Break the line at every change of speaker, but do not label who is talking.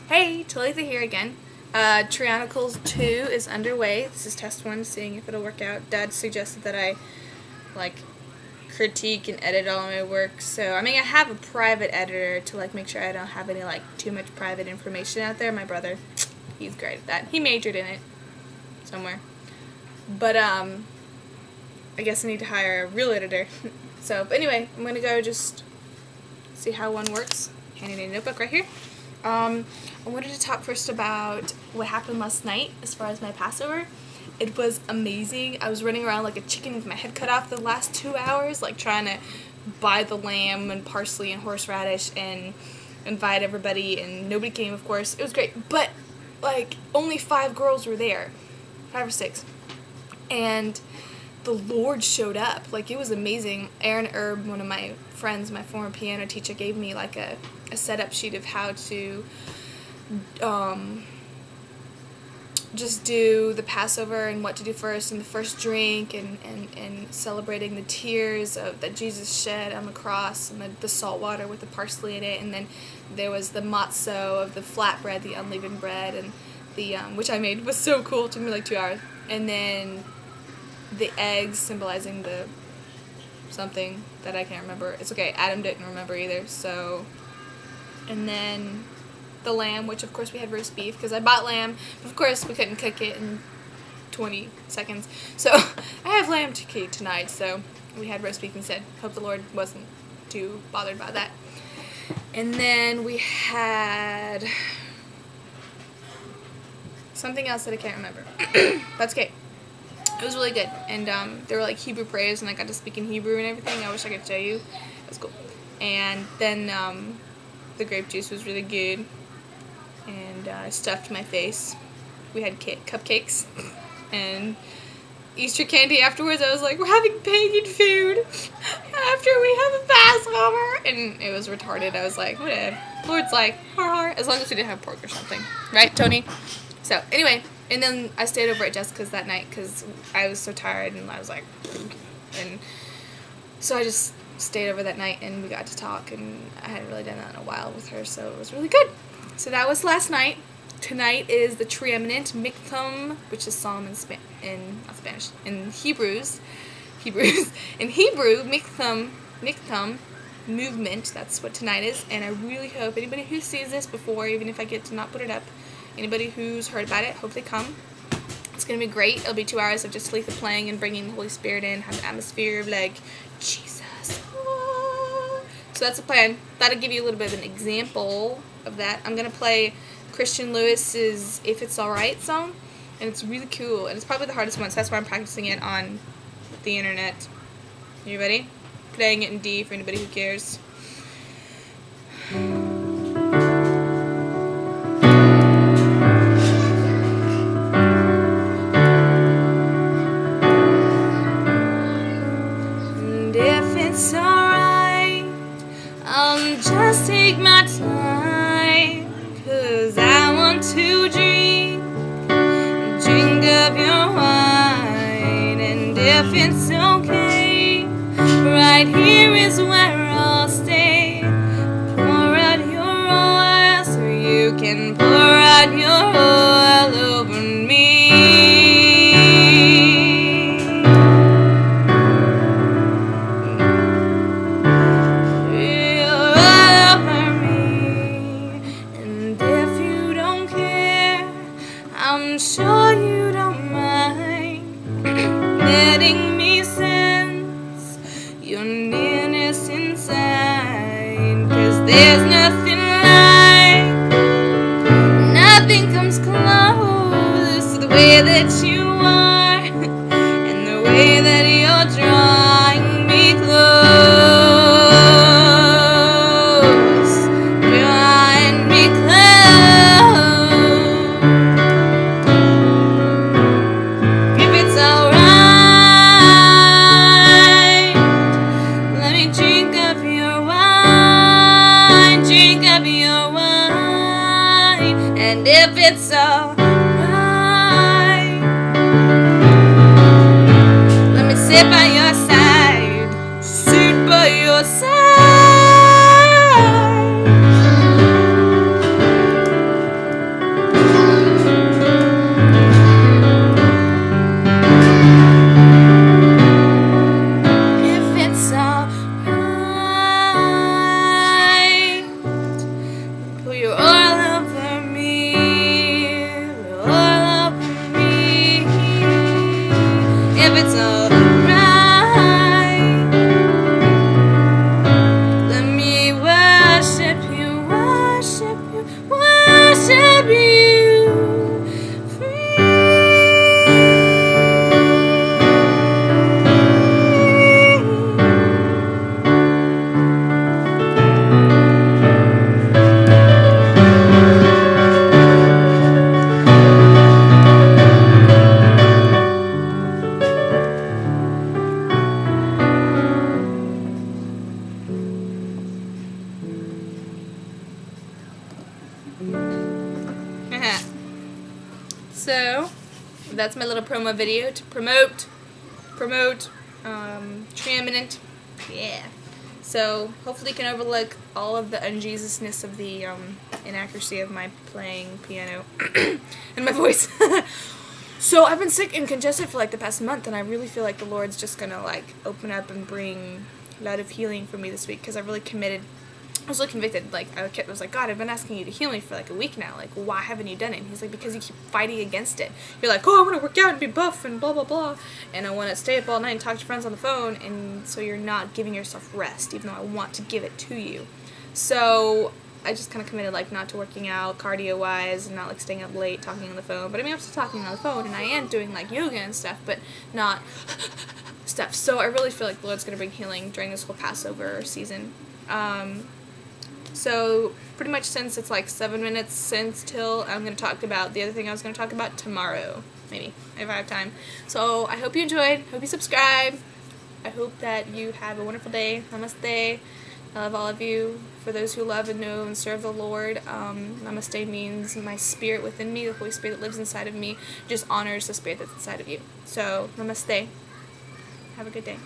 Hey, Talitha here again. Tri-onichles 2 is underway. This is test 1, seeing if it'll work out. Dad suggested that I, critique and edit all of my work. So, I have a private editor to, make sure I don't have any, too much private information out there. My brother, he's great at that. He majored in it somewhere. But, I guess I need to hire a real editor. But anyway, I'm going to go just see how one works. Handing a notebook right here. I wanted to talk first about what happened last night as far as my Passover. It was amazing. I was running around like a chicken with my head cut off the last 2 hours, trying to buy the lamb and parsley and horseradish and invite everybody, and nobody came, of course. It was great, but only 5 girls were there, 5 or 6, and the Lord showed up. It was amazing. Aaron Erb, one of my friends, my former piano teacher, gave me a setup sheet of how to just do the Passover and what to do first, and the first drink, and celebrating the tears that Jesus shed on the cross, and the salt water with the parsley in it, and then there was the matzo of the flatbread, the unleavened bread, and the which I made, was so cool. It took me 2 hours, and then the eggs symbolizing the something that I can't remember. It's okay, Adam didn't remember either. So, and then the lamb, which of course we had roast beef because I bought lamb, but of course we couldn't cook it in 20 seconds. So I have lamb to cook tonight, so we had roast beef instead. Hope the Lord wasn't too bothered by that. And then we had something else that I can't remember. That's okay. It was really good, and there were Hebrew prayers, and I got to speak in Hebrew and everything. I wish I could show you. It was cool. And then the grape juice was really good, and I stuffed my face. We had cupcakes and Easter candy afterwards. I was like, we're having pagan food after we have a Passover, and it was retarded. I was like, whatever. Lord's like, har, as long as we didn't have pork or something, right, Tony? So anyway. And then I stayed over at Jessica's that night because I was so tired, and I was like, and so I just stayed over that night, and we got to talk, and I hadn't really done that in a while with her, so it was really good. So that was last night. Tonight is the Preeminent Miktham, which is Psalm in Hebrews, in Hebrew, Miktham movement. That's what tonight is, and I really hope anybody who sees this before, even if I get to not put it up, anybody who's heard about it, hope they come. It's going to be great. It'll be 2 hours of just Talitha playing and bringing the Holy Spirit in, have an atmosphere of Jesus. Ah. So that's the plan. That'll give you a little bit of an example of that. I'm going to play Christian Lewis's If It's Alright song, and it's really cool, and it's probably the hardest one, so that's why I'm practicing it on the internet. You ready? Playing it in D for anybody who cares.
It's alright, I'll just take my time, 'cause I want to drink of your wine. And if it's okay, right here is where I'll stay. Pour out your oil so you can pour out your oil over me. I'm sure you don't mind letting me sense your nearness inside, 'cause there's nothing comes close to the way that you are, and the way that you're drawing me close, drawing me close. If it's alright, let me drink of your wine, and if it's alright, let me sit by your side, sit by your side.
So, that's my little promo video to promote Tri-eminent. Yeah. So, hopefully you can overlook all of the unjesusness of the inaccuracy of my playing piano and my voice. So, I've been sick and congested for like the past month, and I really feel like the Lord's just gonna like open up and bring a lot of healing for me this week, because I really committed. I was really convicted. Like, I was like, God, I've been asking you to heal me for like a week now. Like, why haven't you done it? And he's like, because you keep fighting against it. You're like, oh, I want to work out and be buff and blah, blah, blah. And I want to stay up all night and talk to friends on the phone. And so you're not giving yourself rest, even though I want to give it to you. So I just kind of committed, like, not to working out cardio-wise and not, like, staying up late talking on the phone. But I mean, I'm still talking on the phone, and I am doing, like, yoga and stuff, but not stuff. So I really feel like the Lord's going to bring healing during this whole Passover season. So, pretty much since it's like 7 minutes since till, I'm going to talk about the other thing I was going to talk about tomorrow, maybe, if I have time. So, I hope you enjoyed. Hope you subscribe. I hope that you have a wonderful day. Namaste. I love all of you. For those who love and know and serve the Lord, Namaste means my spirit within me, the Holy Spirit that lives inside of me, just honors the spirit that's inside of you. So, Namaste. Have a good day.